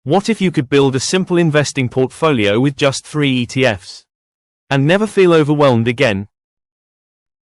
What if you could build a simple investing portfolio with just 3 ETFs? And never feel overwhelmed again?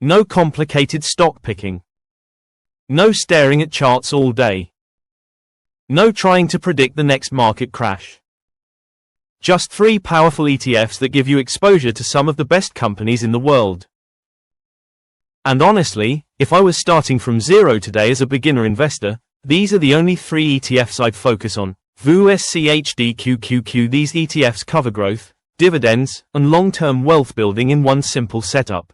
No complicated stock picking. No staring at charts all day. No trying to predict the next market crash. Just 3 powerful ETFs that give you exposure to some of the best companies in the world. And honestly, if I was starting from zero today as a beginner investor, these are the only 3 ETFs I'd focus on. VU schd QQQ. These ETFs cover growth, dividends, and long-term wealth building in one simple setup.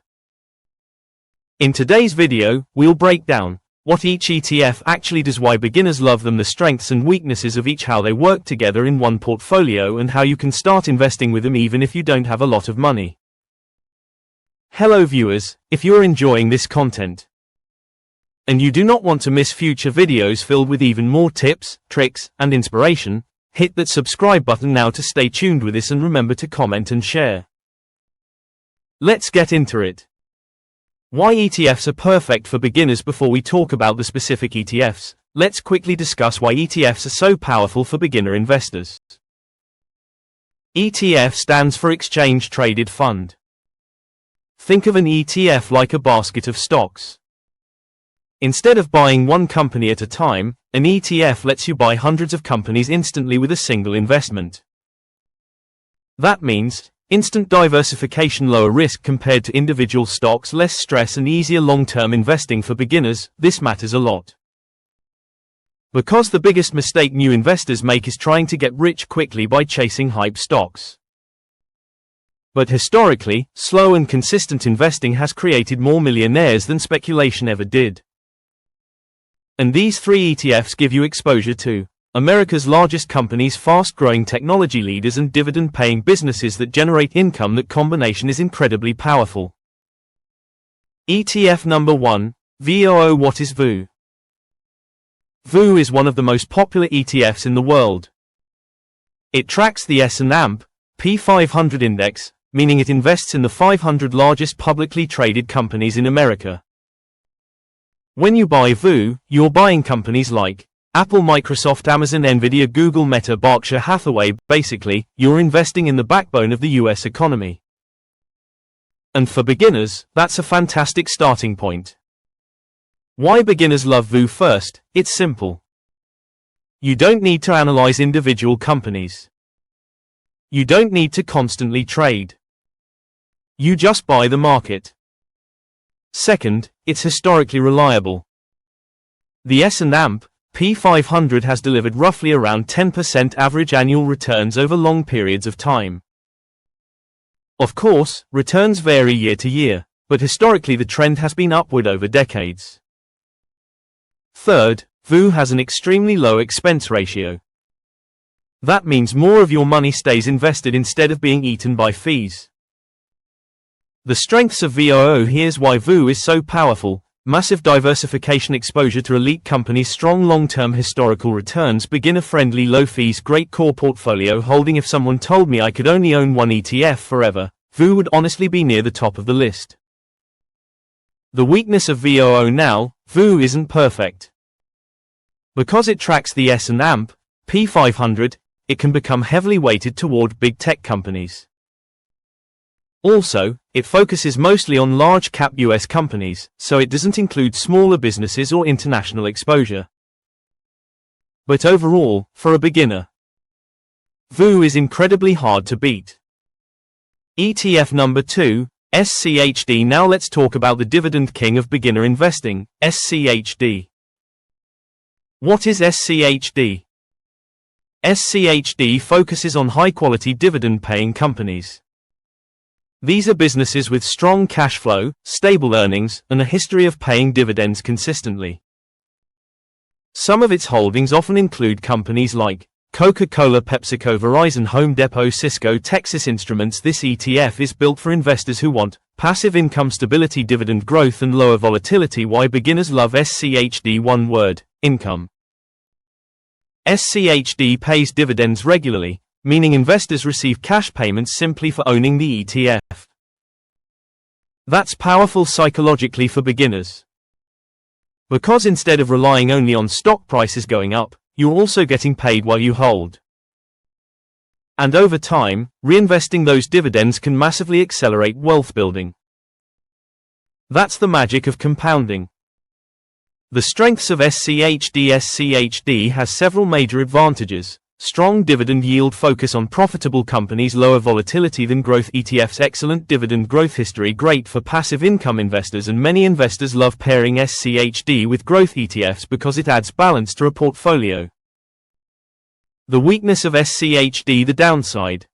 In today's video, we'll break down what each ETF actually does, why beginners love them, the strengths and weaknesses of each, how they work together in one portfolio, and how you can start investing with them even if you don't have a lot of money. Hello viewers, if you're enjoying this content and you do not want to miss future videos filled with even more tips, tricks, and inspiration, hit that subscribe button now to stay tuned with this, and remember to comment and share. Let's get into it. Why ETFs are perfect for beginners. Before we talk about the specific ETFs, let's quickly discuss why ETFs are so powerful for beginner investors. ETF stands for Exchange Traded Fund. Think of an ETF like a basket of stocks. Instead of buying one company at a time, an ETF lets you buy hundreds of companies instantly with a single investment. That means instant diversification, lower risk compared to individual stocks, less stress, and easier long-term investing for beginners. This matters a lot, because the biggest mistake new investors make is trying to get rich quickly by chasing hype stocks. But historically, slow and consistent investing has created more millionaires than speculation ever did. And these 3 ETFs give you exposure to America's largest companies, fast-growing technology leaders, and dividend-paying businesses that generate income. That combination is incredibly powerful. ETF number 1, VOO. What is VOO? VOO is one of the most popular ETFs in the world. It tracks the S&P 500 index, meaning it invests in the 500 largest publicly traded companies in America. When you buy VOO, you're buying companies like Apple, Microsoft, Amazon, Nvidia, Google, Meta, Berkshire Hathaway. Basically, you're investing in the backbone of the US economy. And for beginners, that's a fantastic starting point. Why beginners love VOO? First, it's simple. You don't need to analyze individual companies. You don't need to constantly trade. You just buy the market. Second, it's historically reliable. The S&P 500 has delivered roughly around 10% average annual returns over long periods of time. Of course, returns vary year to year, but historically the trend has been upward over decades. Third, VOO has an extremely low expense ratio. That means more of your money stays invested instead of being eaten by fees. The strengths of VOO. Here's why VOO is so powerful. Massive diversification, exposure to elite companies, strong long-term historical returns, beginner-friendly, low fees, great core portfolio holding. If someone told me I could only own one ETF forever, VOO would honestly be near the top of the list. The weakness of VOO. Now, VOO isn't perfect. Because it tracks the S&P 500, it can become heavily weighted toward big tech companies. Also, it focuses mostly on large-cap US companies, so it doesn't include smaller businesses or international exposure. But overall, for a beginner, VOO is incredibly hard to beat. ETF number 2, schd. Now let's talk about the dividend king of beginner investing, schd. What is schd? schd focuses on high-quality dividend-paying companies. These are businesses with strong cash flow, stable earnings, and a history of paying dividends consistently. Some of its holdings often include companies like Coca-Cola, PepsiCo, Verizon, Home Depot, Cisco, Texas Instruments. This ETF is built for investors who want passive income, stability, dividend growth, and lower volatility. Why beginners love schd? One word: income. schd pays dividends regularly, meaning investors receive cash payments simply for owning the ETF. That's powerful psychologically for beginners, because instead of relying only on stock prices going up, you're also getting paid while you hold. And over time, reinvesting those dividends can massively accelerate wealth building. That's the magic of compounding. The strengths of schd. schd has several major advantages. Strong dividend yield, focus on profitable companies, lower volatility than growth ETFs, excellent dividend growth history, great for passive income investors, and many investors love pairing schd with growth ETFs because it adds balance to a portfolio. The weakness of schd, the downside.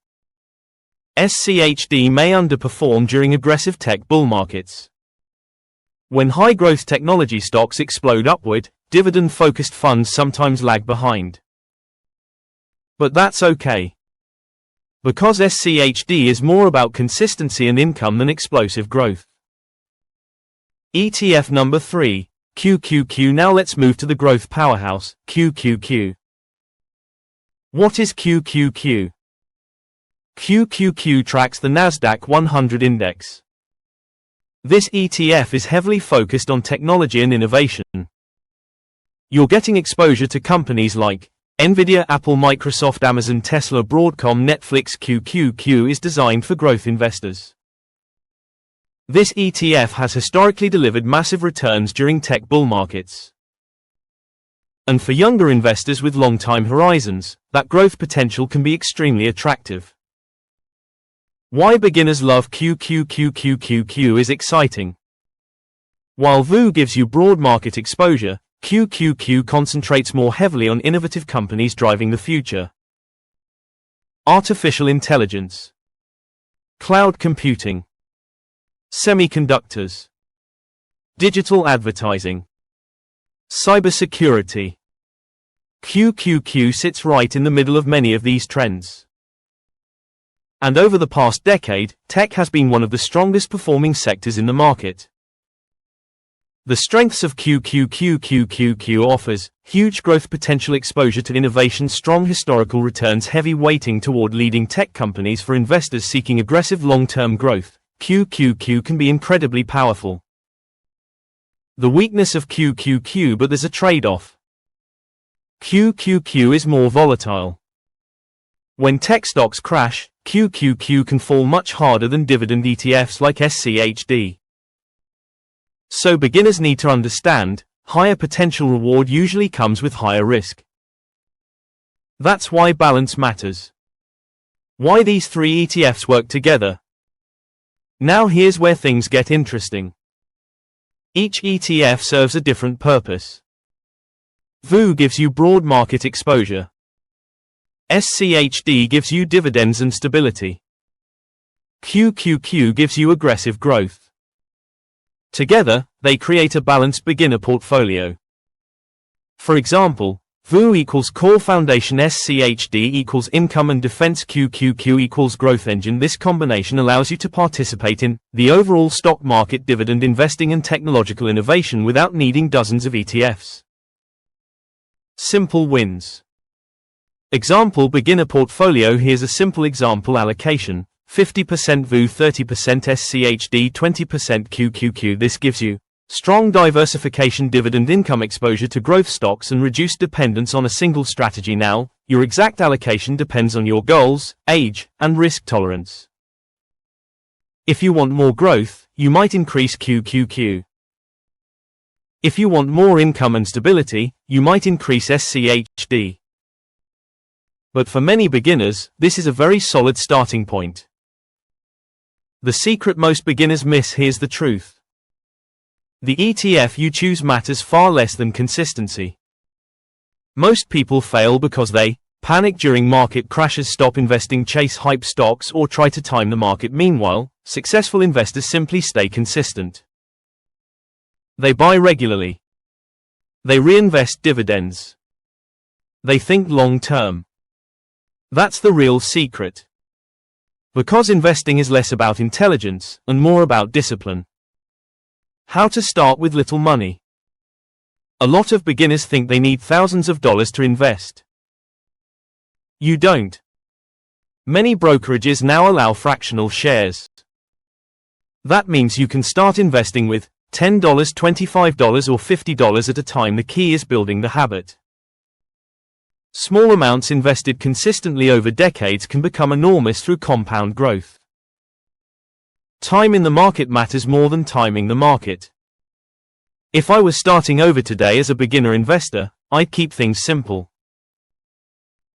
schd may underperform during aggressive tech bull markets. When high-growth technology stocks explode upward, dividend-focused funds sometimes lag behind. But that's okay. Because schd is more about consistency and income than explosive growth. ETF number 3, QQQ. Now let's move to the growth powerhouse, QQQ. What is QQQ? QQQ tracks the Nasdaq 100 index. This ETF is heavily focused on technology and innovation. You're getting exposure to companies like Nvidia, Apple, Microsoft, Amazon, Tesla, Broadcom, Netflix. QQQ is designed for growth investors. This ETF has historically delivered massive returns during tech bull markets. And for younger investors with long-time horizons, that growth potential can be extremely attractive. Why beginners love QQQ. QQQ is exciting. While VU gives you broad market exposure, QQQ concentrates more heavily on innovative companies driving the future. Artificial intelligence, cloud computing, semiconductors, digital advertising, cybersecurity. QQQ sits right in the middle of many of these trends. And over the past decade, tech has been one of the strongest performing sectors in the market. The strengths of QQQ offers huge growth potential, exposure to innovation, strong historical returns, heavy weighting toward leading tech companies. For investors seeking aggressive long-term growth, QQQ can be incredibly powerful. The weakness of QQQ, but there's a trade-off. QQQ is more volatile. When tech stocks crash, QQQ can fall much harder than dividend ETFs like schd. So beginners need to understand, higher potential reward usually comes with higher risk. That's why balance matters. Why these three ETFs work together. Now here's where things get interesting. Each ETF serves a different purpose. VU gives you broad market exposure. schd gives you dividends and stability. QQQ gives you aggressive growth. Together, they create a balanced beginner portfolio. For example, VU equals core foundation, schd equals income and defense, QQQ equals growth engine. This combination allows you to participate in the overall stock market, dividend investing and technological innovation without needing dozens of ETFs. Simple wins. Example beginner portfolio. Here's a simple example allocation. 50% VU, 30% schd, 20% QQQ. This gives you strong diversification, dividend income exposure to growth stocks, and reduced dependence on a single strategy. Now, your exact allocation depends on your goals, age, and risk tolerance. If you want more growth, you might increase QQQ. If you want more income and stability, you might increase schd. But for many beginners, this is a very solid starting point. The secret most beginners miss. Here's the truth. The ETF you choose matters far less than consistency. Most people fail because they panic during market crashes, stop investing, chase hype stocks, or try to time the market. Meanwhile, successful investors simply stay consistent. They buy regularly. They reinvest dividends. They think long-term. That's the real secret. Because investing is less about intelligence and more about discipline. How to start with little money. A lot of beginners think they need thousands of dollars to invest. You don't. Many brokerages now allow fractional shares. That means you can start investing with $10, $25, or $50 at a time. The key is building the habit. Small amounts invested consistently over decades can become enormous through compound growth. Time in the market matters more than timing the market. If I was starting over today as a beginner investor, I'd keep things simple.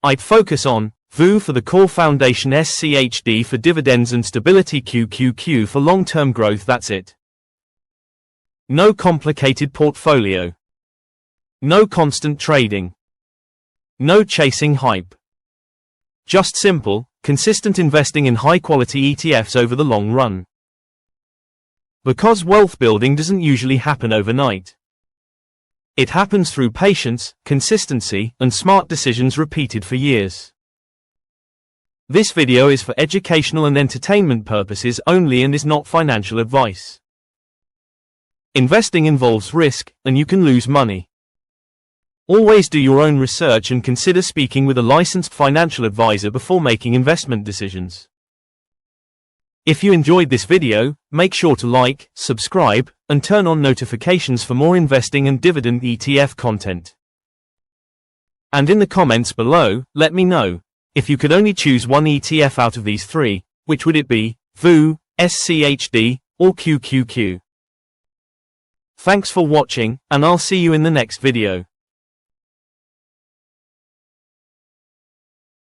I'd focus on VU for the core foundation, schd for dividends and stability, QQQ for long-term growth. That's it. No complicated portfolio. No constant trading. No chasing hype. Just simple, consistent investing in high-quality ETFs over the long run. Because wealth building doesn't usually happen overnight. It happens through patience, consistency, and smart decisions repeated for years. This video is for educational and entertainment purposes only and is not financial advice. Investing involves risk, and you can lose money. Always do your own research and consider speaking with a licensed financial advisor before making investment decisions. If you enjoyed this video, make sure to like, subscribe, and turn on notifications for more investing and dividend ETF content. And in the comments below, let me know, if you could only choose one ETF out of these three, which would it be? VU, schd, or QQQ? Thanks for watching, and I'll see you in the next video.